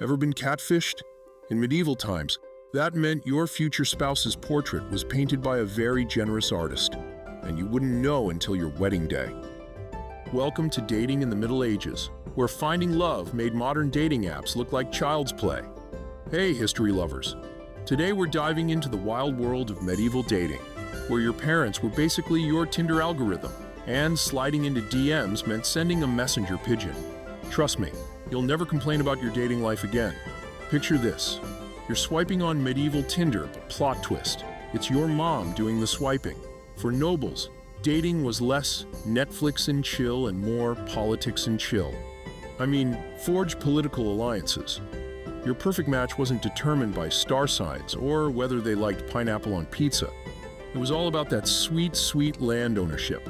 Ever been catfished? In medieval times, that meant your future spouse's portrait was painted by a very generous artist, and you wouldn't know until your wedding day. Welcome to Dating in the Middle Ages, where finding love made modern dating apps look like child's play. Hey, history lovers! Today we're diving into the wild world of medieval dating, where your parents were basically your Tinder algorithm, and sliding into DMs meant sending a messenger pigeon. Trust me, you'll never complain about your dating life again. Picture this. You're swiping on medieval Tinder, but plot twist. It's your mom doing the swiping. For nobles, dating was less Netflix and chill and more politics and chill. I mean, forge political alliances. Your perfect match wasn't determined by star signs or whether they liked pineapple on pizza. It was all about that sweet, sweet land ownership.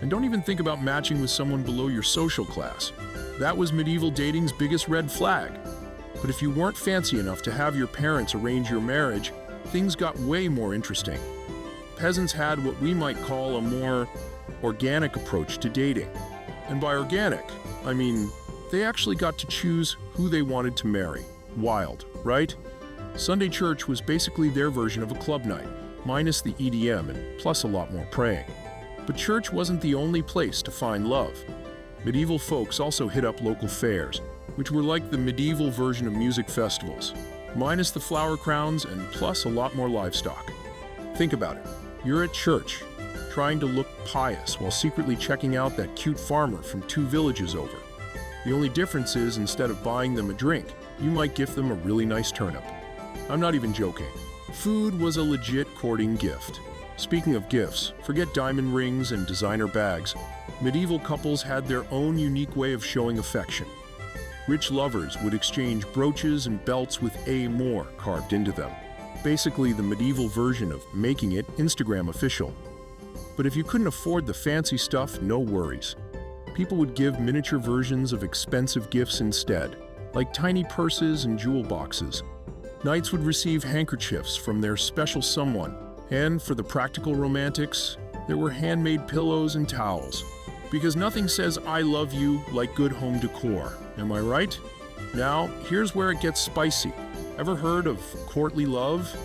And don't even think about matching with someone below your social class. That was medieval dating's biggest red flag. But if you weren't fancy enough to have your parents arrange your marriage, things got way more interesting. Peasants had what we might call a more organic approach to dating. And by organic, I mean they actually got to choose who they wanted to marry. Wild, right? Sunday church was basically their version of a club night, minus the EDM and plus a lot more praying. But church wasn't the only place to find love. Medieval folks also hit up local fairs, which were like the medieval version of music festivals, minus the flower crowns and plus a lot more livestock. Think about it. You're at church, trying to look pious while secretly checking out that cute farmer from 2 villages over. The only difference is instead of buying them a drink, you might gift them a really nice turnip. I'm not even joking. Food was a legit courting gift. Speaking of gifts, forget diamond rings and designer bags. Medieval couples had their own unique way of showing affection. Rich lovers would exchange brooches and belts with "A more" carved into them. Basically the medieval version of making it Instagram official. But if you couldn't afford the fancy stuff, no worries. People would give miniature versions of expensive gifts instead, like tiny purses and jewel boxes. Knights would receive handkerchiefs from their special someone, and for the practical romantics, there were handmade pillows and towels. Because nothing says "I love you" like good home decor, am I right? Now, here's where it gets spicy. Ever heard of courtly love?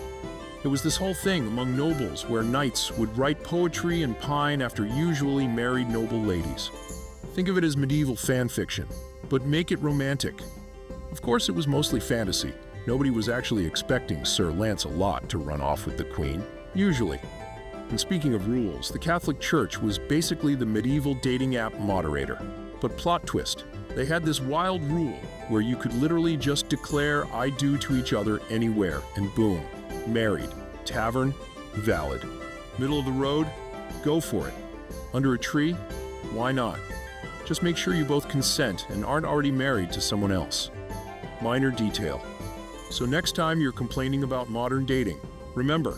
It was this whole thing among nobles where knights would write poetry and pine after usually married noble ladies. Think of it as medieval fan fiction, but make it romantic. Of course, it was mostly fantasy. Nobody was actually expecting Sir Lancelot to run off with the queen, usually. And speaking of rules, the Catholic Church was basically the medieval dating app moderator. But plot twist, they had this wild rule where you could literally just declare "I do" to each other anywhere, and boom, married. Tavern, valid. Middle of the road, go for it. Under a tree, why not? Just make sure you both consent and aren't already married to someone else. Minor detail. So next time you're complaining about modern dating, remember,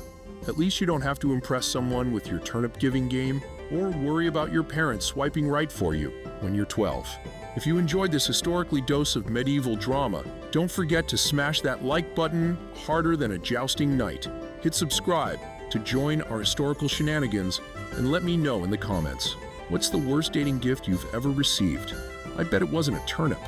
at least you don't have to impress someone with your turnip giving game or worry about your parents swiping right for you when you're 12. If you enjoyed this historically dose of medieval drama, don't forget to smash that like button harder than a jousting knight. Hit subscribe to join our historical shenanigans and let me know in the comments. What's the worst dating gift you've ever received? I bet it wasn't a turnip.